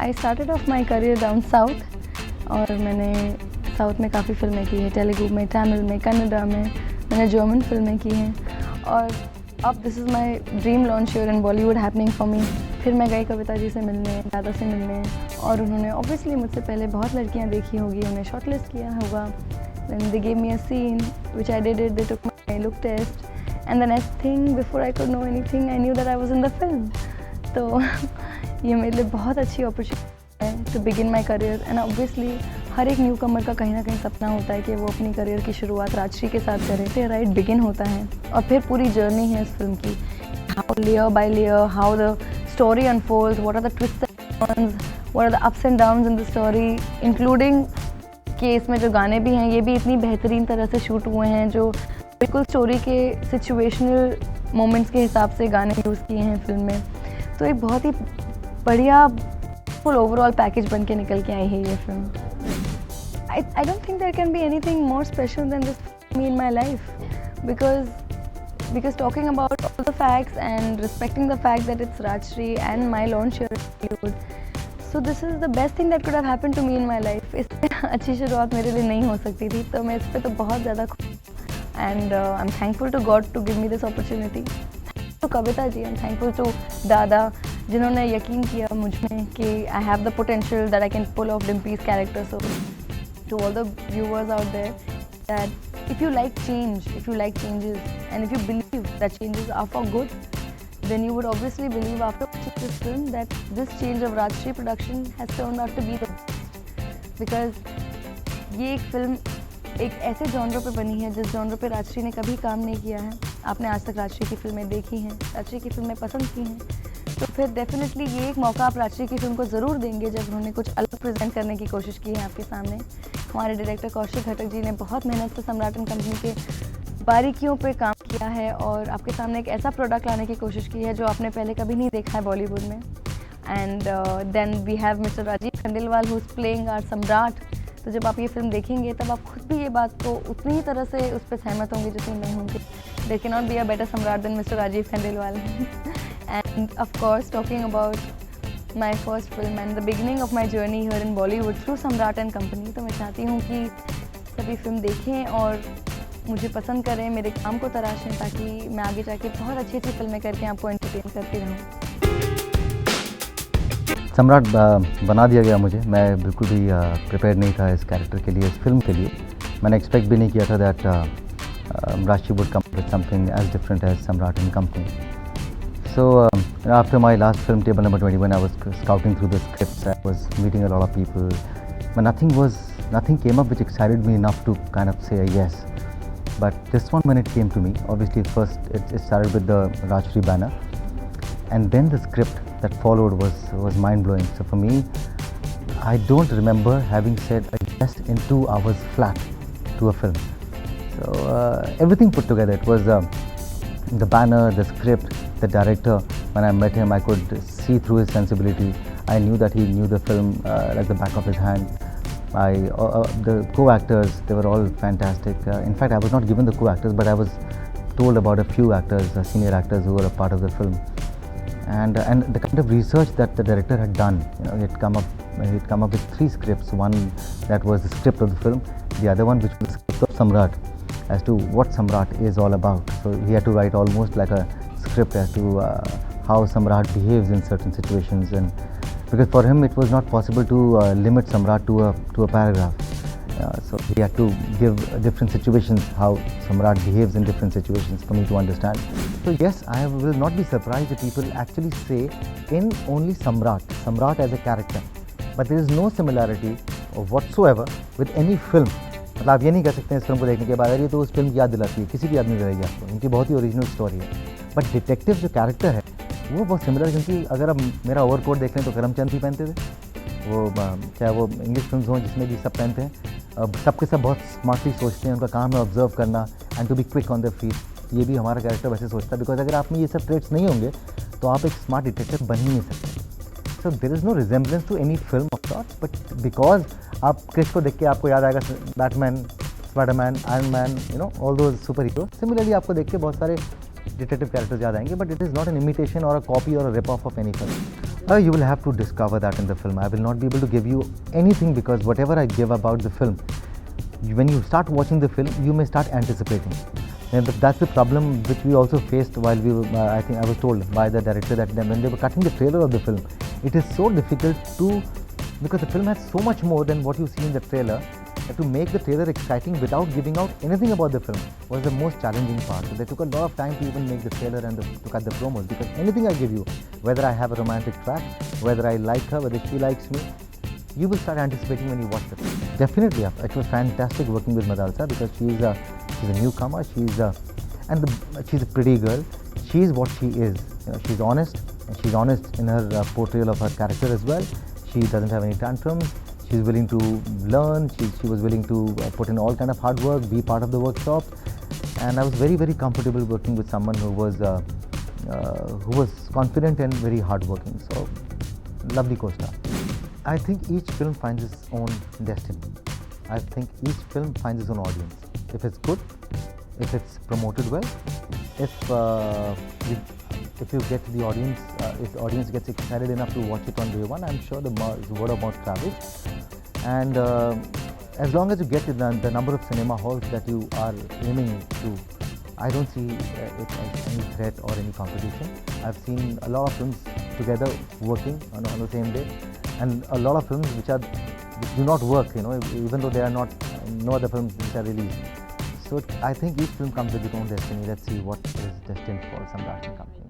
I started of my career down south और मैंने south में काफ़ी फ़िल्में की हैं, तेलुगु में, तमिल में, कन्नड़ा में, मैंने जर्मन फ़िल्में की हैं और अब this is my dream launch year in Bollywood happening for me. फिर मैं गई कविता जी से मिलने, दादा से मिलने और उन्होंने ऑब्वियसली मुझसे पहले बहुत लड़कियां देखी होगी, उन्हें शॉर्टलिस्ट किया होगा। Then they gave me a scene which I did it, they took my look test and the next thing before I could know anything I knew that I was in the film. तो ये मेरे लिए बहुत अच्छी opportunity है to begin my career and obviously हर एक new कमर का कहीं ना कहीं सपना होता है कि वो अपनी करियर की शुरुआत राजश्री के साथ करे। फिर राइट बिगिन होता है और फिर पूरी जर्नी है इस फिल्म की, how layer by layer, how the story unfolds, what are the twist and turns, what are the ups and downs in the story, including कि इसमें जो गाने भी हैं ये भी इतनी बेहतरीन तरह से शूट हुए हैं जो बिल्कुल स्टोरी के सिचुएशनल मोमेंट्स के हिसाब से गाने यूज़ किए हैं फिल्म में। तो एक बहुत ही बढ़िया फुल ओवरऑल पैकेज बन के निकल के आई है ये film. I don't think there can be anything more special than this me in my life because talking about all the facts and respecting the fact that it's Rajshri and my launch here in Bollywood, so this is the best thing that could have happened to me in my life. इससे अच्छी शुरुआत मेरे लिए नहीं हो सकती थी, तो मैं इस पे तो बहुत ज़्यादा खुश and I'm thankful to God to give me this opportunity. तो Kavita ji, I'm thankful to दादा जिन्होंने यकीन किया मुझ में कि I have the potential that I can pull off Dimpy's character. So to all the viewers out there, that if you like change, if you like changes and if you believe that changes are for good, then you would obviously believe after watching this film that this change of Rajshri production has turned out to be the best. Because ये एक film एक ऐसे genre पे बनी है जिस genre पे राजश्री ने कभी काम नहीं किया है। आपने आज तक राजश्री की फिल्में देखी हैं, राजश्री की फिल्में पसंद की हैं, तो फिर डेफिनेटली ये एक मौका आप राजश्री की फिल्म को ज़रूर देंगे जब उन्होंने कुछ अलग प्रेजेंट करने की कोशिश की है आपके सामने। हमारे डायरेक्टर कौशिक घटक जी ने बहुत मेहनत से सम्राट एंड कंपनी के बारीकियों पे काम किया है और आपके सामने एक ऐसा प्रोडक्ट लाने की कोशिश की है जो आपने पहले कभी नहीं देखा है बॉलीवुड में। And then we have mister Rajeev Khandelwal who is playing our Samrat. तो जब आप ये फिल्म देखेंगे तब आप खुद भी ये बात को उतनी ही तरह से उस पर सहमत होंगे जितनी मैं हूँ कि there can not be a better Samrat than mister Rajeev Khandelwal. And of course talking about my first film and the beginning of my journey here in Bollywood through Samrat and company, तो मैं चाहती हूँ कि सभी फिल्म देखें और मुझे पसंद करें, मेरे काम को तराशें ताकि मैं आगे जाके बहुत अच्छी अच्छी फिल्में करके आपको एंटरटेन करती रहूँ। सम्राट बना दिया गया मुझे, मैं बिल्कुल भी प्रिपेयर नहीं था इस कैरेक्टर के लिए, इस फिल्म के लिए। मैंने एक्सपेक्ट भी नहीं किया था that Rajshri would come with something as different as Samrat and company. So after my last film table number 21 I was scouting through the scripts, I was meeting a lot of people, but nothing came up which excited me enough to kind of say a yes. But this one, when it came to me, obviously first it started with the Rajshri banner, and then the script that followed was mind-blowing. So for me, I don't remember having said a yes in 2 hours flat to a film. So everything put together, it was the banner, the script, the director. When I met him, I could see through his sensibility. I knew that he knew the film like the back of his hand. The co-actors, they were all fantastic. In fact, I was not given the co-actors, but I was told about a few actors, senior actors who were a part of the film. And the kind of research that the director had done, you know, he'd come up with 3 scripts. One that was the script of the film, the other one which was the script of Samrat, as to what Samrat is all about. So he had to write almost like a script as to how Samrat behaves in certain situations, and because for him it was not possible to limit Samrat to a paragraph. So he had to give different situations, how Samrat behaves in different situations for me to understand. So yes, I will not be surprised if people actually say in only Samrat as a character, but there is no similarity whatsoever with any film. मतलब आप ये नहीं कह सकते हैं इस film को देखने के बाद ये तो उस फिल्म की याद दिलाती है, किसी की याद नहीं दिलाएगी आपको, इनकी बहुत ही ओरिजिनल स्टोरी है। बट डिटेक्टिव जो कैरेक्टर है वो बहुत सिमिलर, क्योंकि अगर आप मेरा ओवरकोट देख लें तो करमचंद ही पहनते थे, वो चाहे वो इंग्लिश फिल्म्स हों जिसमें भी सब पहनते हैं, सबके सब बहुत स्मार्टली सोचते हैं, उनका काम है ऑब्जर्व करना and to be quick on the feet. ये भी हमारा कैरेक्टर वैसे सोचता है, बिकॉज अगर आप में ये सब ट्रेट्स नहीं होंगे तो आप एक स्मार्ट डिटेक्टिव बन ही नहीं सकते। So there is no resemblance to any film of sorts, but because आप क्रिश को देख के आपको याद आएगा Batman, Spiderman, Iron Man, you know all those super hero, similarly आपको देख के बहुत सारे डिटेक्टिव कैरेक्टर्स याद आएंगे, but it is not an imitation or a copy or a rip off any film. You will have to discover that in the film. I will not be able to give you anything because whatever I give about the film, when you start watching the film, you may start anticipating. And that's the problem which we also faced while we were, I think I was told by the director that when they were cutting the trailer of the film, it is so difficult to, because the film has so much more than what you see in the trailer, to make the trailer exciting without giving out anything about the film was the most challenging part. So they took a lot of time to even make the trailer and to cut the promos, because anything I give you, whether I have a romantic track, whether I like her, whether she likes me, you will start anticipating when you watch the film. Definitely, it was fantastic working with Madalsa because she's a newcomer. She's a pretty girl. She's what she is. You know, she's honest, and she's honest in her portrayal of her character as well. She doesn't have any tantrums. She's willing to learn. She was willing to put in all kind of hard work, be part of the workshop, and I was very, very comfortable working with someone who was confident and very hardworking. So, lovely co-star. I think each film finds its own destiny. I think each film finds its own audience. If it's good, if it's promoted well, if you get the audience, if the audience gets excited enough to watch it on day one, I'm sure the word of mouth travels. And as long as you get the number of cinema halls that you are aiming to, I don't see it as any threat or any competition. I've seen a lot of films together working on the same day, and a lot of films which do not work, you know, even though they are not, no other films which are released. So I think each film comes with its own destiny. Let's see what is destined for Samrat & Company.